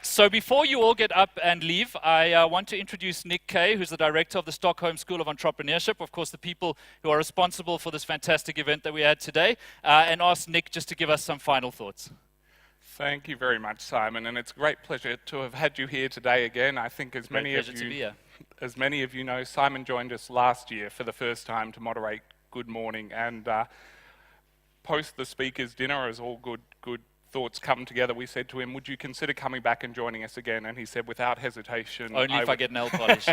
So before you all get up and leave, I want to introduce Nick Kaye, who's the director of the Stockholm School of Entrepreneurship, of course the people who are responsible for this fantastic event that we had today, and ask Nick just to give us some final thoughts. Thank you very much, Simon, and it's a great pleasure to have had you here today again. I think as many of you know, Simon joined us last year for the first time to moderate Good Morning, and post the speakers' dinner, as all good thoughts come together, we said to him, would you consider coming back and joining us again? And he said, without hesitation. Only if I get nail polish.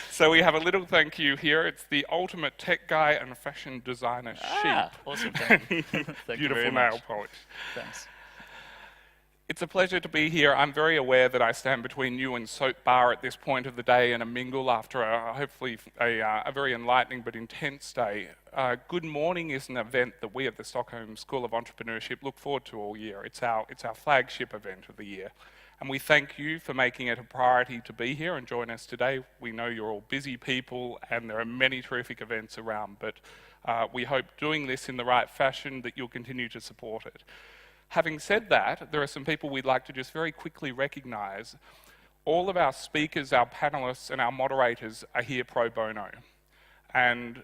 So we have a little thank you here. It's the ultimate tech guy and fashion designer sheep. Awesome, thank you. Beautiful nail polish. Thanks. It's a pleasure to be here. I'm very aware that I stand between you and Soap Bar at this point of the day and a mingle after hopefully a very enlightening but intense day. Good Morning is an event that we at the Stockholm School of Entrepreneurship look forward to all year. It's our flagship event of the year. And we thank you for making it a priority to be here and join us today. We know you're all busy people and there are many terrific events around, but we hope doing this in the right fashion that you'll continue to support it. Having said that, there are some people we'd like to just very quickly recognise. All of our speakers, our panellists and our moderators are here pro bono. And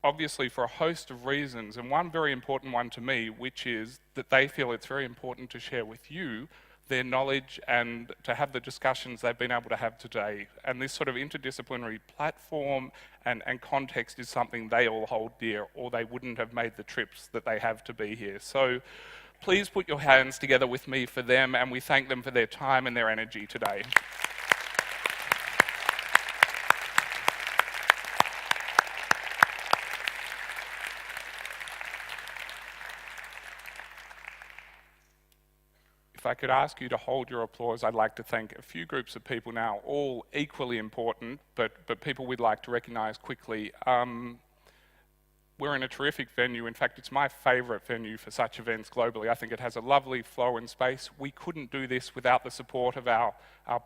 obviously for a host of reasons, and one very important one to me, which is that they feel it's very important to share with you their knowledge and to have the discussions they've been able to have today. And this sort of interdisciplinary platform and context is something they all hold dear, or they wouldn't have made the trips that they have to be here. So please put your hands together with me for them, and we thank them for their time and their energy today. If I could ask you to hold your applause, I'd like to thank a few groups of people now, all equally important, but people we'd like to recognise quickly. We're in a terrific venue. In fact, it's my favourite venue for such events globally. I think it has a lovely flow and space. We couldn't do this without the support of our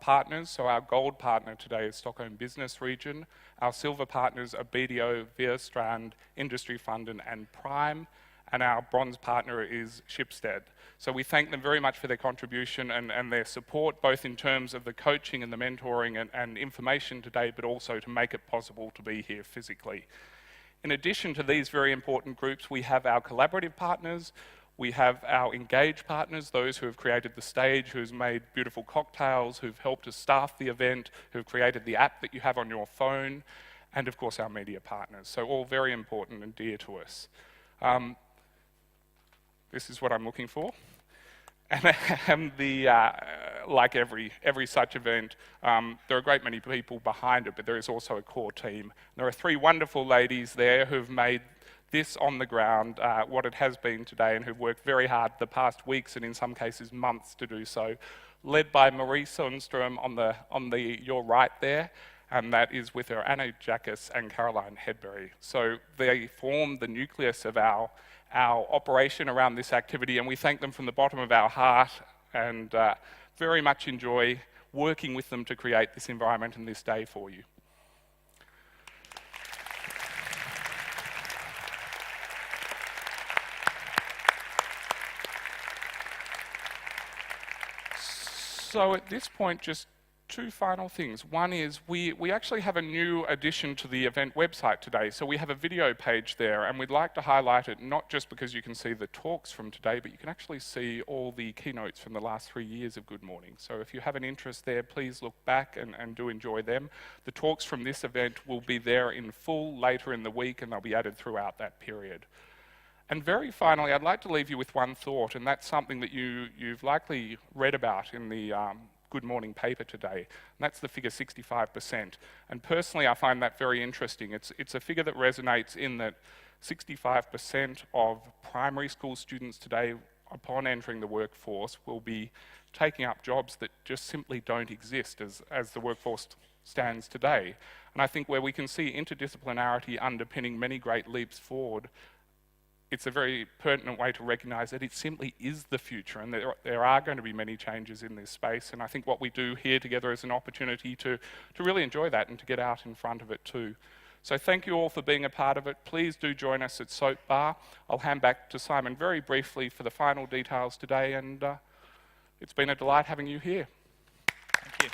partners. So our gold partner today is Stockholm Business Region. Our silver partners are BDO, Veerstrand, Industry Fund and Prime. And our bronze partner is Schibsted. So we thank them very much for their contribution and their support, both in terms of the coaching and the mentoring and information today, but also to make it possible to be here physically. In addition to these very important groups, we have our collaborative partners, we have our engaged partners, those who have created the stage, who's made beautiful cocktails, who've helped us staff the event, who've created the app that you have on your phone, and of course our media partners. So all very important and dear to us. This is what I'm looking for. And like every such event, there are a great many people behind it, but there is also a core team. There are three wonderful ladies there who've made this on the ground what it has been today, and who've worked very hard the past weeks and in some cases months to do so, led by Marie Sundström on your right there, and that is with her Anna Jackas and Caroline Hedberry. So they form the nucleus of our operation around this activity, and we thank them from the bottom of our heart and very much enjoy working with them to create this environment and this day for you. So at this point, just two final things. One is we actually have a new addition to the event website today. So we have a video page there, and we'd like to highlight it not just because you can see the talks from today, but you can actually see all the keynotes from the last 3 years of Good Morning. So if you have an interest there, please look back and do enjoy them. The talks from this event will be there in full later in the week, and they'll be added throughout that period. And very finally, I'd like to leave you with one thought, and that's something that you've likely read about in the Good Morning paper today, and that's the figure 65%. And personally, I find that very interesting. It's a figure that resonates in that 65% of primary school students today, upon entering the workforce, will be taking up jobs that just simply don't exist as the workforce stands today. And I think where we can see interdisciplinarity underpinning many great leaps forward, it's a very pertinent way to recognise that it simply is the future, and there are going to be many changes in this space. And I think what we do here together is an opportunity to really enjoy that and to get out in front of it too. So thank you all for being a part of it. Please do join us at Soap Bar. I'll hand back to Simon very briefly for the final details today, and It's been a delight having you here. Thank you.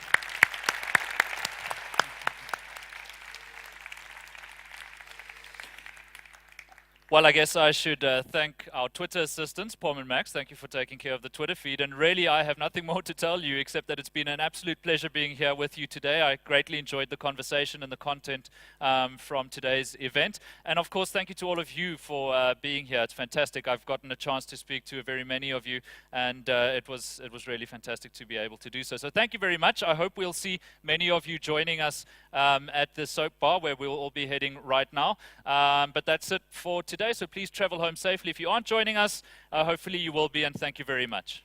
Well, I guess I should thank our Twitter assistants, Pom and Max. Thank you for taking care of the Twitter feed. And really, I have nothing more to tell you except that it's been an absolute pleasure being here with you today. I greatly enjoyed the conversation and the content from today's event. And of course, thank you to all of you for being here. It's fantastic. I've gotten a chance to speak to very many of you, and it was really fantastic to be able to do so. So thank you very much. I hope we'll see many of you joining us at the soap bar, where we'll all be heading right now. But that's it for today. So please travel home safely. If you aren't joining us, hopefully you will be, and thank you very much.